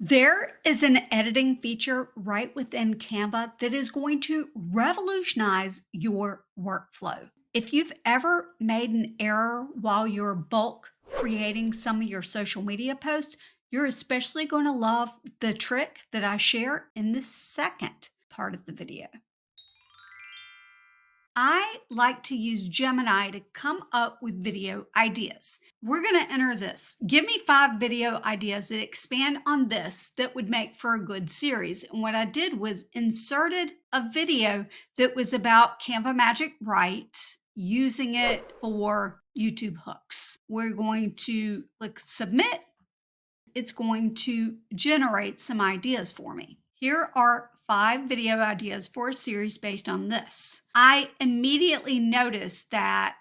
There is an editing feature right within Canva that is going to revolutionize your workflow. If you've ever made an error while you're bulk creating some of your social media posts, you're especially going to love the trick that I share in the second part of the video. I like to use Gemini to come up with video ideas. We're going to enter this. Give me 5 video ideas that expand on this that would make for a good series. And what I did was inserted a video that was about Canva Magic Write, using it for YouTube hooks. We're going to click submit. It's going to generate some ideas for me. Here are 5 video ideas for a series based on this. I immediately noticed that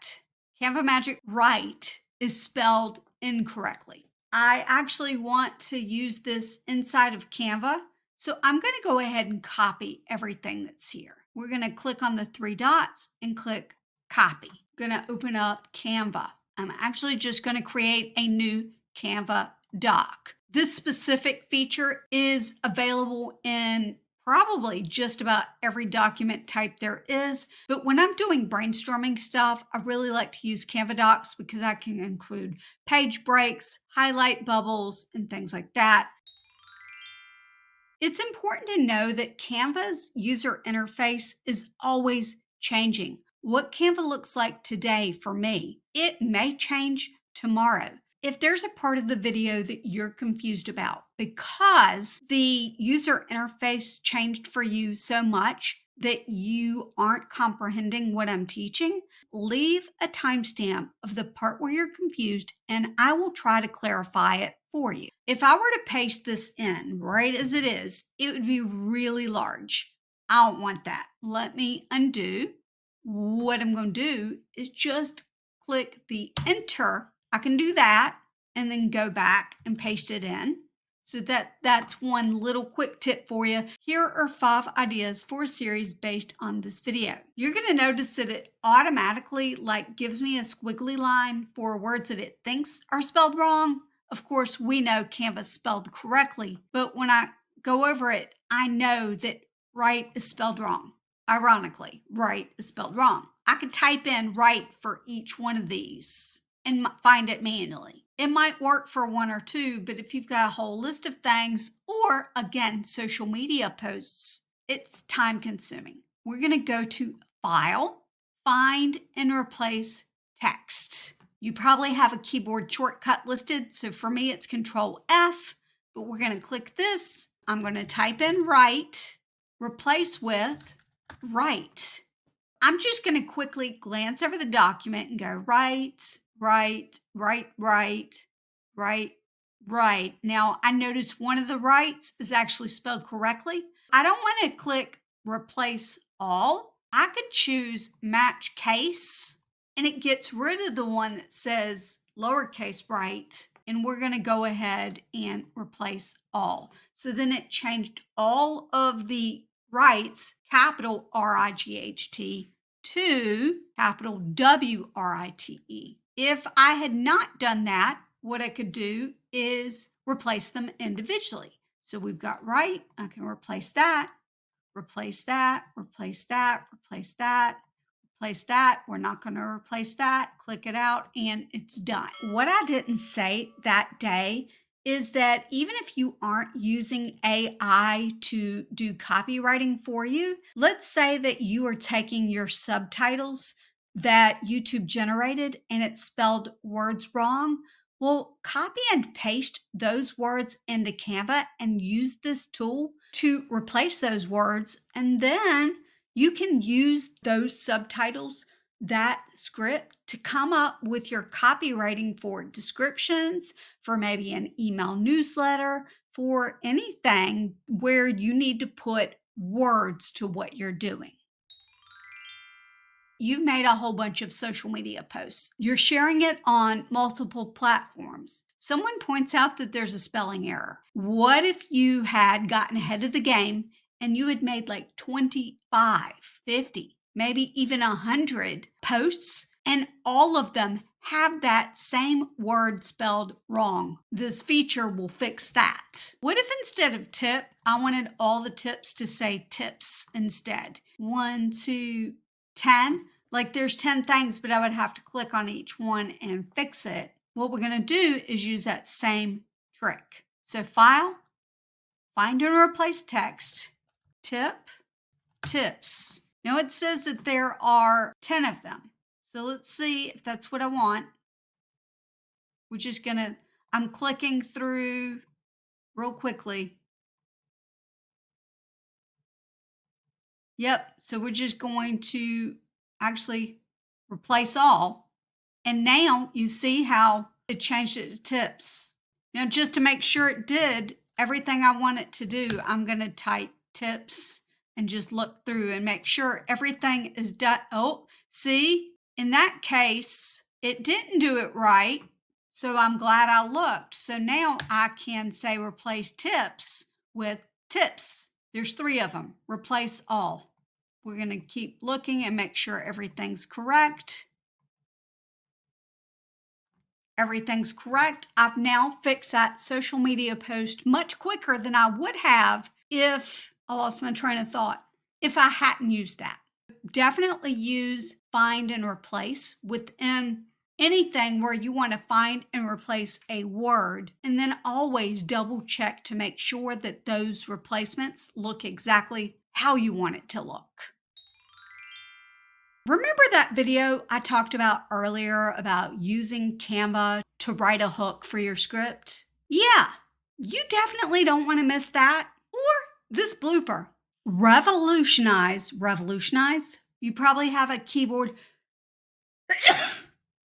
Canva Magic Write is spelled incorrectly. I actually want to use this inside of Canva, so I'm going to go ahead and copy everything that's here. We're going to click on the 3 dots and click copy. I'm going to open up Canva. I'm actually just going to create a new Canva doc. This specific feature is available in probably just about every document type there is. But when I'm doing brainstorming stuff, I really like to use Canva docs because I can include page breaks, highlight bubbles, and things like that. It's important to know that Canva's user interface is always changing. What Canva looks like today for me, it may change tomorrow. If there's a part of the video that you're confused about because the user interface changed for you so much that you aren't comprehending what I'm teaching, leave a timestamp of the part where you're confused and I will try to clarify it for you. If I were to paste this in right as it is, it would be really large. I don't want that. Let me undo. What I'm going to do is just click the enter. I can do that and then go back and paste it in. So that's one little quick tip for you. Here are 5 ideas for a series based on this video. You're going to notice that it automatically gives me a squiggly line for words that it thinks are spelled wrong. Of course, we know Canva spelled correctly, but when I go over it, I know that right is spelled wrong. Ironically, right is spelled wrong. I could type in right for each one of these and find it manually. It might work for 1 or 2, but if you've got a whole list of things, or again, social media posts, it's time consuming. We're going to go to File, Find and Replace Text. You probably have a keyboard shortcut listed. So for me, it's Control F, but we're going to click this. I'm going to type in write, replace with write. I'm just going to quickly glance over the document and go write, write, write, write, write, write. Now I notice one of the rights is actually spelled correctly. I don't want to click replace all. I could choose match case and it gets rid of the one that says lowercase right. And we're going to go ahead and replace all. So then it changed all of the rights, capital R-I-G-H-T, to capital W-R-I-T-E. If I had not done that, what I could do is replace them individually. So we've got right, I can replace that, replace that, replace that, replace that, replace that. We're not going to replace that. Click it out and it's done. What I didn't say that day is that even if you aren't using AI to do copywriting for you, let's say that you are taking your subtitles that YouTube generated and it spelled words wrong. Well, copy and paste those words into Canva and use this tool to replace those words. And then you can use those subtitles, that script, to come up with your copywriting for descriptions, for maybe an email newsletter, for anything where you need to put words to what you're doing. You've made a whole bunch of social media posts. You're sharing it on multiple platforms. Someone points out that there's a spelling error. What if you had gotten ahead of the game and you had made 25, 50, maybe even 100 posts and all of them have that same word spelled wrong. This feature will fix that. What if instead of tip, I wanted all the tips to say tips instead? 1, 2, 10. Like there's 10 things, but I would have to click on each one and fix it. What we're going to do is use that same trick. So File, Find and Replace Text, Tip, Tips. Now it says that there are 10 of them. So let's see if that's what I want. We're just I'm clicking through real quickly. Yep, so we're just going to actually replace all. And now you see how it changed it to tips. Now, just to make sure it did everything I want it to do, I'm going to type tips and just look through and make sure everything is done. Oh, see, in that case, it didn't do it right. So I'm glad I looked. So now I can say replace tips with tips. There's 3 of them. Replace all. We're going to keep looking and make sure everything's correct. Everything's correct. I've now fixed that social media post much quicker than I would have if I lost my train of thought, if I hadn't used that. Definitely use find and replace within anything where you want to find and replace a word, and then always double check to make sure that those replacements look exactly how you want it to look. Remember that video I talked about earlier about using Canva to write a hook for your script? Yeah, you definitely don't want to miss that or this blooper. Revolutionize. You probably have a keyboard